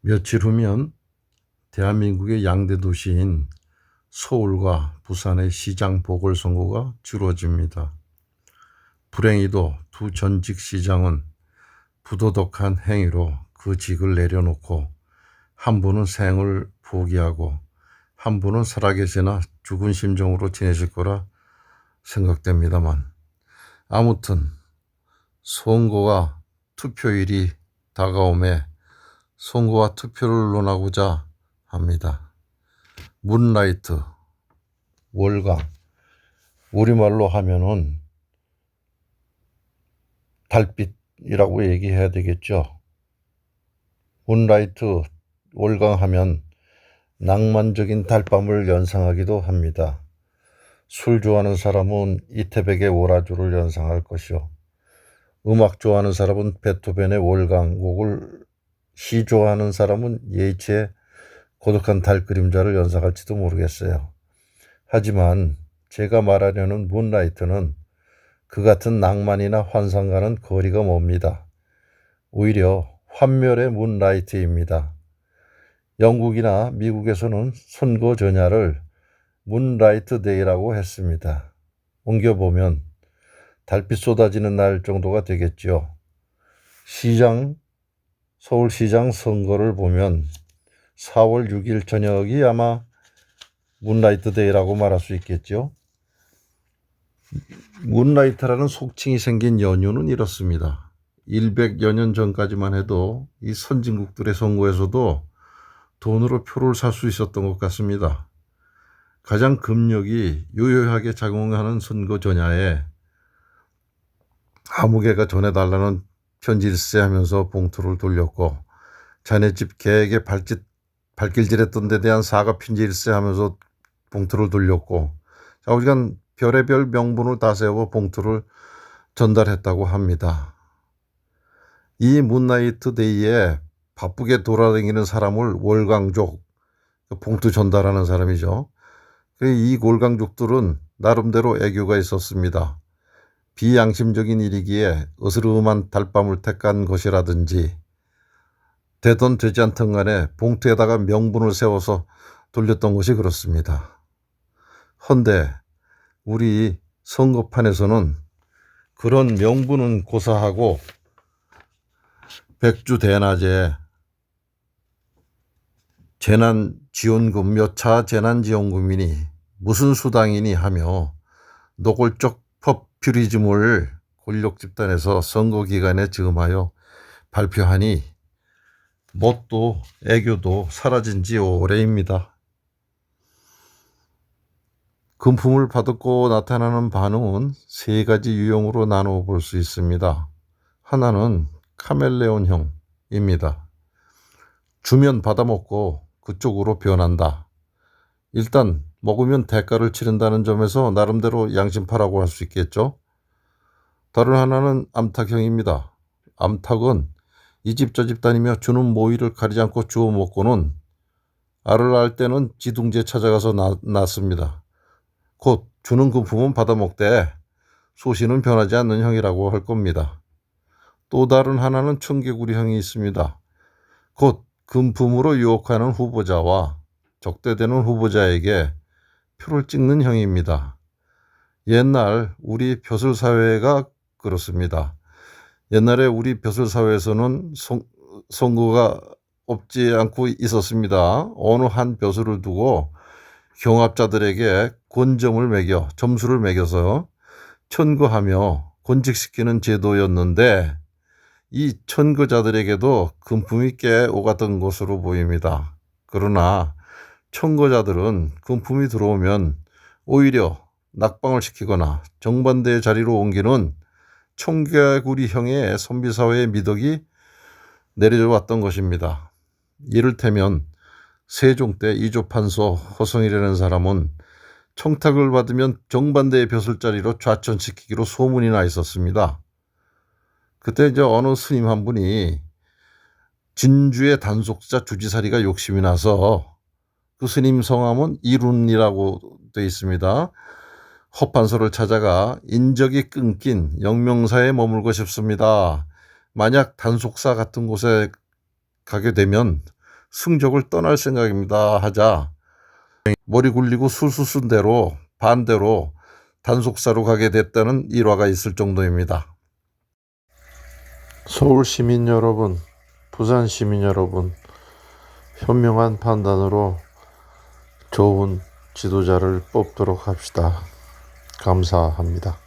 며칠 후면 대한민국의 양대 도시인 서울과 부산의 시장 보궐선거가 치러집니다. 불행히도 두 전직 시장은 부도덕한 행위로 그 직을 내려놓고 한 분은 생을 포기하고 한 분은 살아계시나 죽은 심정으로 지내실 거라 생각됩니다만, 아무튼 선거와 투표일이 다가오매 선거와 투표를 논하고자 합니다. 문라이트, 월강, 우리말로 하면은 달빛이라고 얘기해야 되겠죠. 문라이트, 월강 하면 낭만적인 달밤을 연상하기도 합니다. 술 좋아하는 사람은 이태백의 오라주를 연상할 것이요, 음악 좋아하는 사람은 베토벤의 월강곡을, 시 좋아하는 사람은 예이츠의 고독한 달 그림자를 연상할지도 모르겠어요. 하지만 제가 말하려는 문라이트는 그 같은 낭만이나 환상과는 거리가 멉니다. 오히려 환멸의 문라이트입니다. 영국이나 미국에서는 선거 전야를 문라이트 데이라고 했습니다. 옮겨보면 달빛 쏟아지는 날 정도가 되겠죠. 서울시장 선거를 보면 4월 6일 저녁이 아마 문라이트 데이라고 말할 수 있겠죠. 문라이트라는 속칭이 생긴 연유는 이렇습니다. 100여 년 전까지만 해도 이 선진국들의 선거에서도 돈으로 표를 살 수 있었던 것 같습니다. 가장 금력이 유효하게 작용하는 선거 전야에 아무개가 전해달라는 편지일세 하면서 봉투를 돌렸고, 자네 집 개에게 발길질했던 데 대한 사과 편지일세 하면서 봉투를 돌렸고, 좌우지간 별의별 명분을 다 세워 봉투를 전달했다고 합니다. 이 문나이트 데이에 바쁘게 돌아다니는 사람을 월광족, 봉투 전달하는 사람이죠. 이 월광족들은 나름대로 애교가 있었습니다. 비양심적인 일이기에 으스름한 달밤을 택한 것이라든지, 되던 되지 않던 간에 봉투에다가 명분을 세워서 돌렸던 것이 그렇습니다. 헌데 우리 선거판에서는 그런 명분은 고사하고 백주대낮에 재난지원금, 몇 차 재난지원금이니 무슨 수당이니 하며 노골적 포퓰리즘을 권력 집단에서 선거 기간에 즈음하여 발표하니 멋도 애교도 사라진 지 오래입니다. 금품을 받고 나타나는 반응은 세 가지 유형으로 나누어 볼 수 있습니다. 하나는 카멜레온형입니다. 주면 받아먹고 그쪽으로 변한다. 일단 먹으면 대가를 치른다는 점에서 나름대로 양심파라고 할 수 있겠죠. 다른 하나는 암탉형입니다. 암탉은 이 집 저 집 다니며 주는 모이를 가리지 않고 주워 먹고는 알을 알 때는 지둥지에 찾아가서 낳습니다. 곧 주는 금품은 받아먹되 소신은 변하지 않는 형이라고 할 겁니다. 또 다른 하나는 청개구리형이 있습니다. 곧 금품으로 유혹하는 후보자와 적대되는 후보자에게 표를 찍는 형입니다. 옛날 우리 벼슬사회가 그렇습니다. 옛날에 우리 벼슬사회에서는 선거가 없지 않고 있었습니다. 어느 한 벼슬을 두고 경합자들에게 점수를 매겨서 천거하며 권직시키는 제도였는데, 이 천거자들에게도 금품이 꽤 오갔던 것으로 보입니다. 그러나 천거자들은 금품이 들어오면 오히려 낙방을 시키거나 정반대의 자리로 옮기는 청개구리형의 선비사회의 미덕이 내려져 왔던 것입니다. 이를테면 세종 때 이조판서 허성이라는 사람은 청탁을 받으면 정반대의 벼슬자리로 좌천시키기로 소문이 나 있었습니다. 그때 이제 어느 스님 한 분이 진주의 단속자 주지사리가 욕심이 나서, 그 스님 성함은 이룬이라고 되어 있습니다. 허판소를 찾아가 인적이 끊긴 영명사에 머물고 싶습니다. 만약 단속사 같은 곳에 가게 되면 승적을 떠날 생각입니다 하자 머리 굴리고 술수 쓴 대로 반대로 단속사로 가게 됐다는 일화가 있을 정도입니다. 서울 시민 여러분, 부산 시민 여러분, 현명한 판단으로 좋은 지도자를 뽑도록 합시다. 감사합니다.